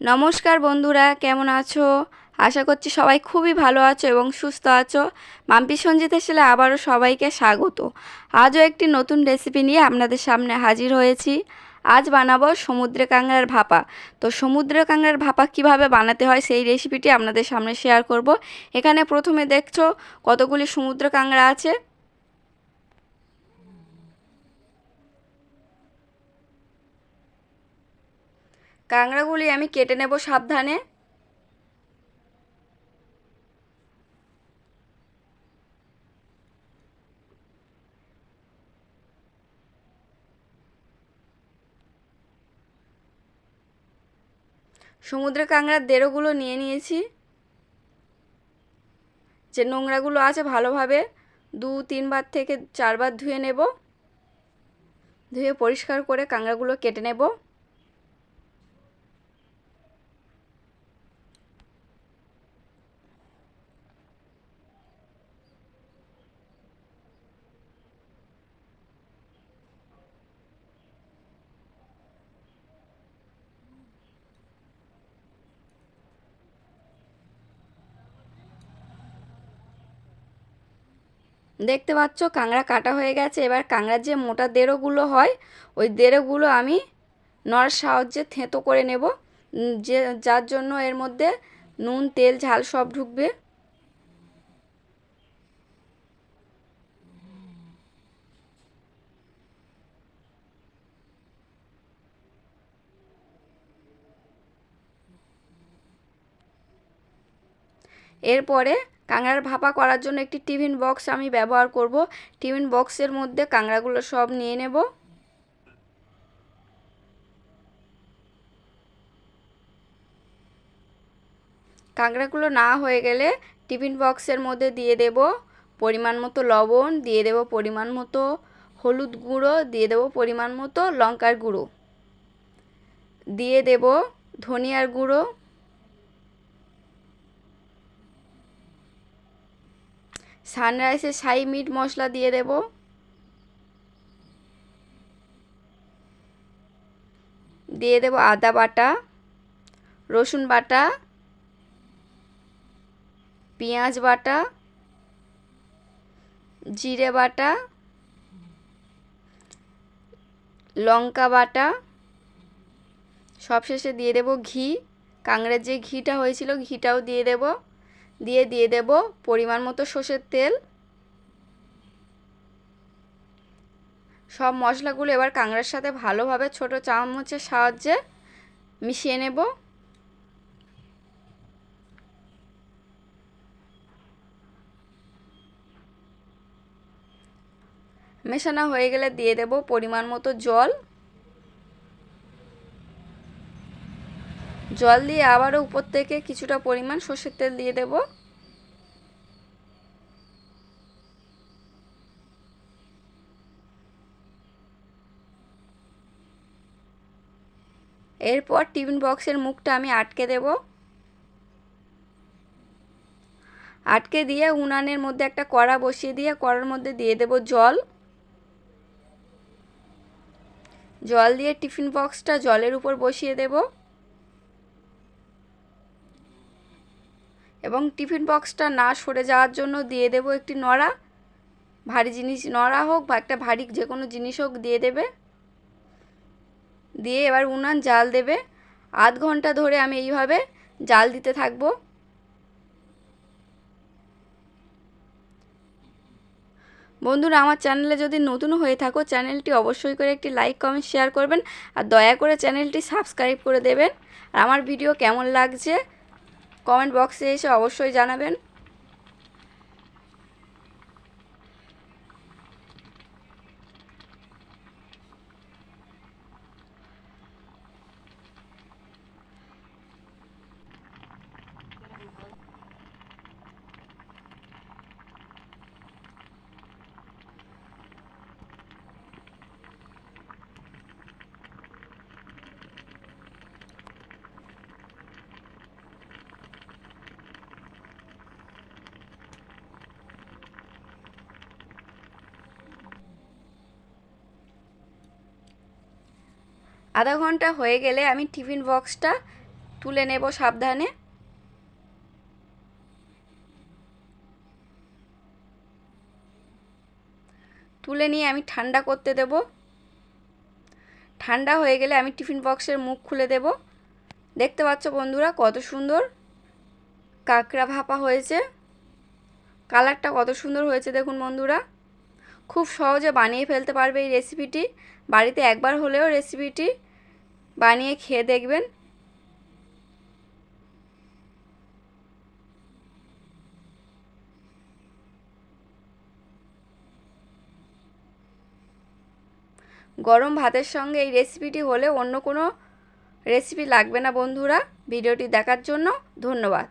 নমস্কার বন্ধুরা, কেমন আছো? আশা করছি সবাই খুবই ভালো আছো এবং সুস্থ আছো। মাম্পি সঞ্জিত হেসেলে আবারও সবাইকে স্বাগত। আজও একটি নতুন রেসিপি নিয়ে আপনাদের সামনে হাজির হয়েছি। আজ বানাবো সমুদ্রে কাঁকড়ার ভাপা। তো সমুদ্রে কাঁকড়ার ভাপা কিভাবে বানাতে হয় সেই রেসিপিটি আপনাদের সামনে শেয়ার করব। এখানে প্রথমে দেখছো কতগুলি সমুদ্র কাঁকড়া আছে। কাঁকড়াগুলি আমি কেটে নেব সাবধানে। সমুদ্রে কাঁকড়ার দেরোগুলো নিয়ে নিয়েছি। যে নোংরাগুলো আছে ভালোভাবে 2-3 বার থেকে 4 বার ধুয়ে নেব। ধুয়ে পরিষ্কার করে কাঁকড়াগুলো কেটে নেব। দেখতে পাচ্ছ কাঁকড়া কাটা হয়ে গেছে। এবার কাঁকড়ার যে মোটা দেরোগুলো হয় ওই দেরোগুলো আমি নড়ার সাহায্যে থেঁতো করে নেব, যে যার জন্য এর মধ্যে নুন তেল ঝাল সব ঢুকবে। এরপরে কাঁকড়ার ভাপা করার জন্য একটি টিফিন বক্স আমি ব্যবহার করব। টিফিন বক্সের মধ্যে কাঁকড়াগুলো সব নিয়ে নেব। কাঁকড়াগুলো না হয়ে গেলে টিফিন বক্সের মধ্যে দিয়ে দেব পরিমাণ মতো লবণ, দিয়ে দেব পরিমাণ মতো হলুদ গুঁড়ো, দিয়ে দেব পরিমাণ মতো লঙ্কার গুঁড়ো, দিয়ে দেব ধনিয়ার গুঁড়ো, সানরাইসের শাহি মিট মশলা দিয়ে দেব, দিয়ে দেব আদা বাটা, রসুন বাটা, পেঁয়াজ বাটা, জিরে বাটা, লঙ্কা বাটা, সবশেষে দিয়ে দেব ঘি। কাঁকড়ার যে ঘিটা হয়েছিল ঘিটাও দিয়ে দেব। দিয়ে দেব পরিমাণ মতো সর্ষের তেল। সব মশলাগুলো এবার কাঁকড়ার সাথে ভালোভাবে ছোট চামচের সাহায্যে মিশিয়ে নেব। মেশানো হয়ে গেলে দিয়ে দেব পরিমাণ মতো জল। জল দিয়ে আবারও উপর থেকে কিছুটা পরিমাণ সর্ষের তেল দিয়ে দেব। এরপর টিফিন বক্সের মুখটা আমি আটকে দেব। আটকে দিয়ে উনানের মধ্যে একটা কড়া বসিয়ে দিয়ে কড়ার মধ্যে দিয়ে দেব জল। জল দিয়ে টিফিন বক্সটা জলের উপর বসিয়ে দেব এবং টিফিন বক্সটা না সরে যাওয়ার জন্য দিয়ে দেব একটি নড়া। ভারী জিনিস নড়া হোক বা একটা ভারী যে কোনো জিনিস হোক দিয়ে দেবে। দিয়ে এবার উনান জাল দেবে। আধ ঘন্টা ধরে আমি এইভাবে জাল দিতে থাকবো। বন্ধুরা, আমার চ্যানেলে যদি নতুন হয়ে থাকো চ্যানেলটি অবশ্যই করে একটি লাইক কমেন্ট শেয়ার করবেন আর দয়া করে চ্যানেলটি সাবস্ক্রাইব করে দেবেন। আর আমার ভিডিও কেমন লাগছে কমেন্ট বক্সে এসে অবশ্যই জানাবেন। আধা ঘন্টা হয়ে গেলে আমি টিফিন বক্সটা তুলে নেব সাবধানে। তুলে নিয়ে আমি ঠান্ডা করতে দেব। ঠান্ডা হয়ে গেলে আমি টিফিন বক্সের মুখ খুলে দেব। দেখতে পাচ্ছ বন্ধুরা কত সুন্দর কাঁকড়া ভাপা হয়েছে। কালারটা কত সুন্দর হয়েছে দেখুন বন্ধুরা। খুব সহজে বানিয়ে ফেলতে পারবে এই রেসিপিটি। বাড়িতে একবার হলেও রেসিপিটি বানিয়ে খেয়ে দেখবেন। গরম ভাতের সঙ্গে এই রেসিপিটি হলে অন্য কোনো রেসিপি লাগবে না বন্ধুরা। ভিডিওটি দেখার জন্য ধন্যবাদ।